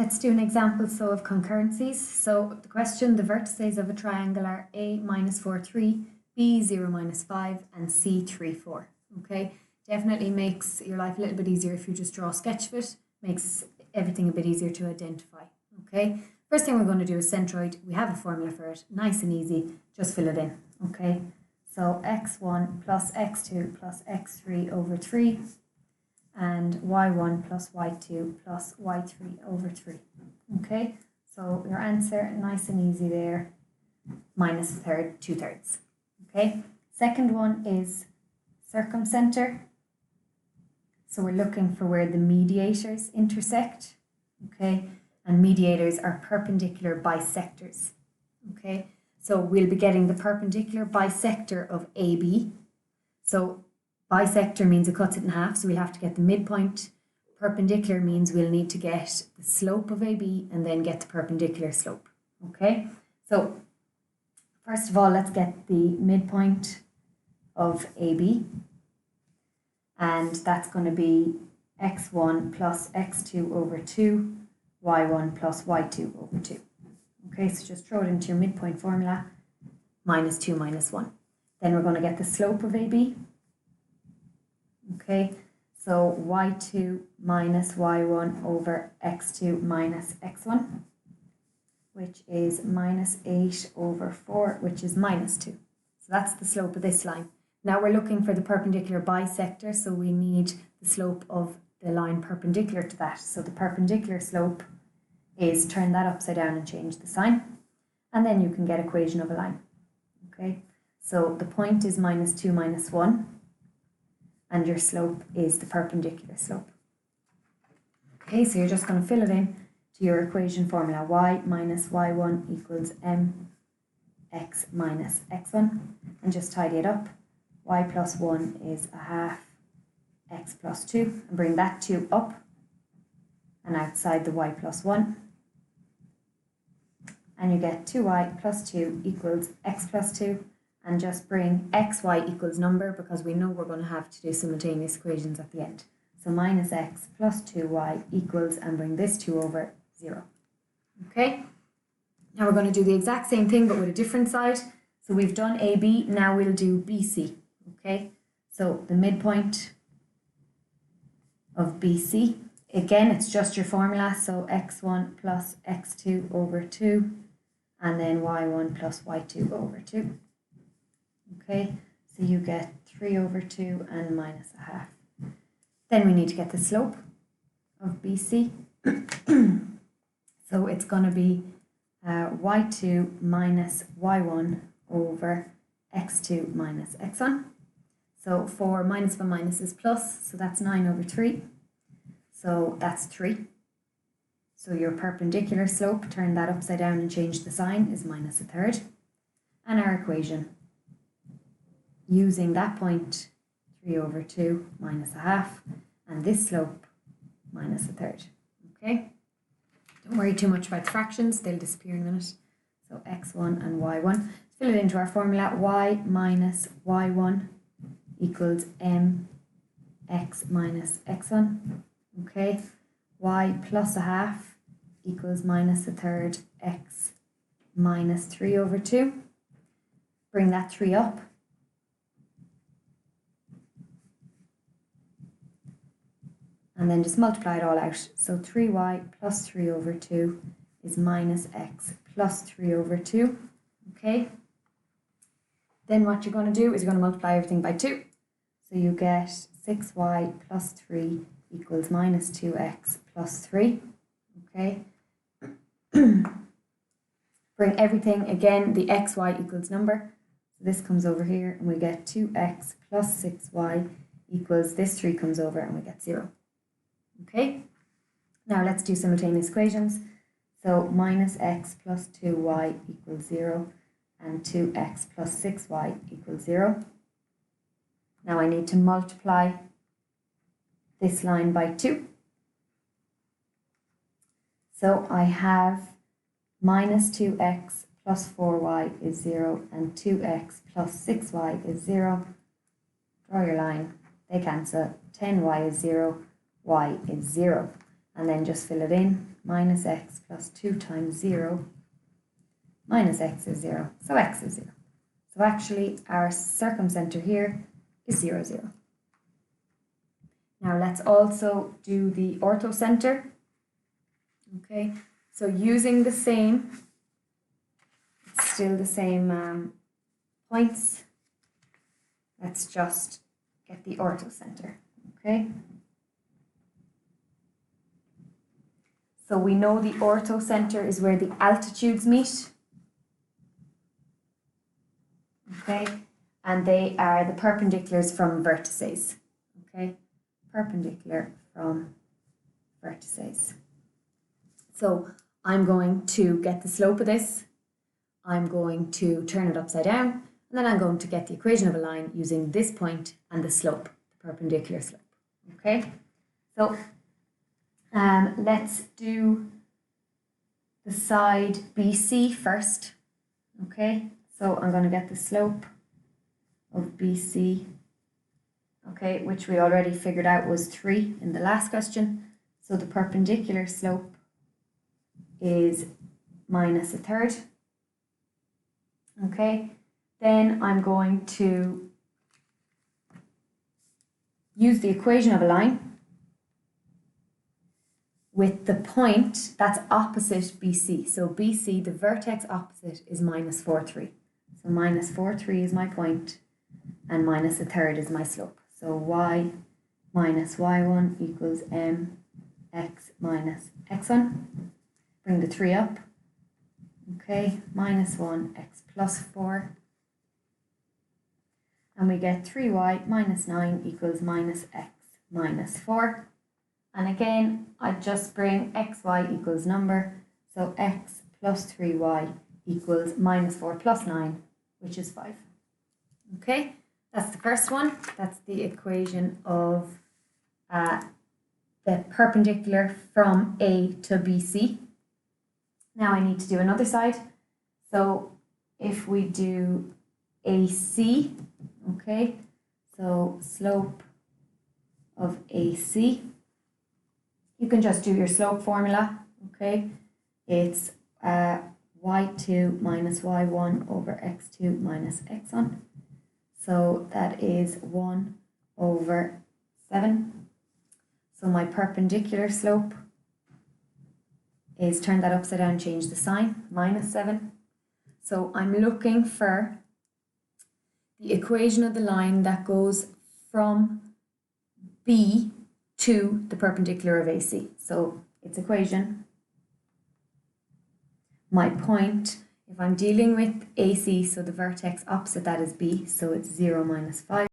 Let's do an example of concurrencies. So the question, the vertices of a triangle are A minus 4, 3, B 0 minus 5, and C 3, 4. Okay, definitely makes your life a little bit easier if you just draw a sketch of it, makes everything a bit easier to identify. Okay, first thing we're going to do is centroid. We have a formula for it, nice and easy, just fill it in. Okay, so x1 plus x2 plus x3 over 3 and y1 plus y2 plus y3 over 3. Okay, so your answer, nice and easy there, minus a third, 2/3. Okay, second one is circumcenter. So we're looking for where the mediators intersect. Okay, and mediators are perpendicular bisectors. Okay, so we'll be getting the perpendicular bisector of AB. So bisector means it cuts it in half, so we'll have to get the midpoint. Perpendicular means we'll need to get the slope of AB and then get the perpendicular slope. Okay, so first of all, let's get the midpoint of AB. And that's going to be x1 plus x2 over 2, y1 plus y2 over 2. Okay, so just throw it into your midpoint formula, minus 2 minus 1. Then we're going to get the slope of AB. Okay, so y2 minus y1 over x2 minus x1, which is minus 8 over 4, which is minus 2. So that's the slope of this line. Now we're looking for the perpendicular bisector, so we need the slope of the line perpendicular to that. So the perpendicular slope is turn that upside down and change the sign, and then you can get equation of a line. Okay, so the point is minus 2 minus 1, and your slope is the perpendicular slope. Okay, so you're just going to fill it in to your equation formula. Y minus y1 equals mx minus x1, and just tidy it up. Y plus 1 is a half x plus 2, and bring that 2 up and outside the y plus 1, and you get 2y plus 2 equals x plus 2, and just bring xy equals number because we know we're going to have to do simultaneous equations at the end. So minus x plus 2y equals, and bring this 2 over 0. Okay, now we're going to do the exact same thing but with a different side. So we've done AB, now we'll do BC. Okay, so the midpoint of BC, again it's just your formula, so x1 plus x2 over 2 and then y1 plus y2 over 2. Okay, so you get 3 over 2 and minus a half. Then we need to get the slope of BC. So it's going to be y2 minus y1 over x2 minus x1. So 4 minus 1 minus is plus, so that's 9 over 3. So that's 3. So your perpendicular slope, turn that upside down and change the sign, is minus a third. And our equation, using that point, 3 over 2 minus a half, and this slope, minus a third. Okay? Don't worry too much about the fractions, they'll disappear in a minute. So x1 and y1. Fill it into our formula, y minus y1 equals mx minus x1. Okay, y plus a half equals minus a third x minus 3 over 2. Bring that 3 up. And then just multiply it all out. So 3y plus 3 over 2 is minus x plus 3 over 2. Okay. Then what you're going to do is you're going to multiply everything by 2. So you get 6y plus 3 equals minus 2x plus 3. Okay. Bring everything, again, the xy equals number. So this comes over here and we get 2x plus 6y equals, this 3 comes over and we get 0. Okay. Now let's do simultaneous equations. So minus x plus 2y equals 0 and 2x plus 6y equals 0. Now I need to multiply this line by 2. So I have minus 2x plus 4y is 0 and 2x plus 6y is 0. Draw your line, they cancel. 10y is 0, y is 0. and then just fill it in. Minus x plus 2 times 0 minus x is 0. So x is 0. So actually our circumcenter here is 0, 0. Now let's also do the orthocenter. Okay, so using the same, it's still the same points. Let's just get the orthocenter. Okay. So we know the orthocenter is where the altitudes meet. Okay, and they are the perpendiculars from vertices. Okay, perpendicular from vertices. So I'm going to get the slope of this. I'm going to turn it upside down, and then I'm going to get the equation of a line using this point and the slope, the perpendicular slope. Okay, so let's do the side BC first. Okay, so I'm going to get the slope of BC, okay, which we already figured out was 3 in the last question. So the perpendicular slope is minus 1/3. Okay, then I'm going to use the equation of a line with the point that's opposite BC. So BC, the vertex opposite, is minus 4, 3. So minus 4, 3 is my point, and minus 1/3 is my slope. So y minus y1 equals mx minus x1. Bring the 3 up. Okay, minus 1 x plus 4. And we get 3y minus 9 equals minus x minus 4. And again, I just bring xy equals number. So x plus 3y equals minus 4 plus 9, which is 5. Okay, that's the first one. That's the equation of the perpendicular from A to BC. Now I need to do another side. So if we do AC, okay, so slope of AC, you can just do your slope formula, okay? It's y2 minus y1 over x2 minus x1. So that is 1 over 7. So my perpendicular slope is, turn that upside down, change the sign, minus 7. So I'm looking for the equation of the line that goes from B to the perpendicular of AC. So its equation, my point, if I'm dealing with AC, so the vertex opposite that is B, so it's 0 minus 5.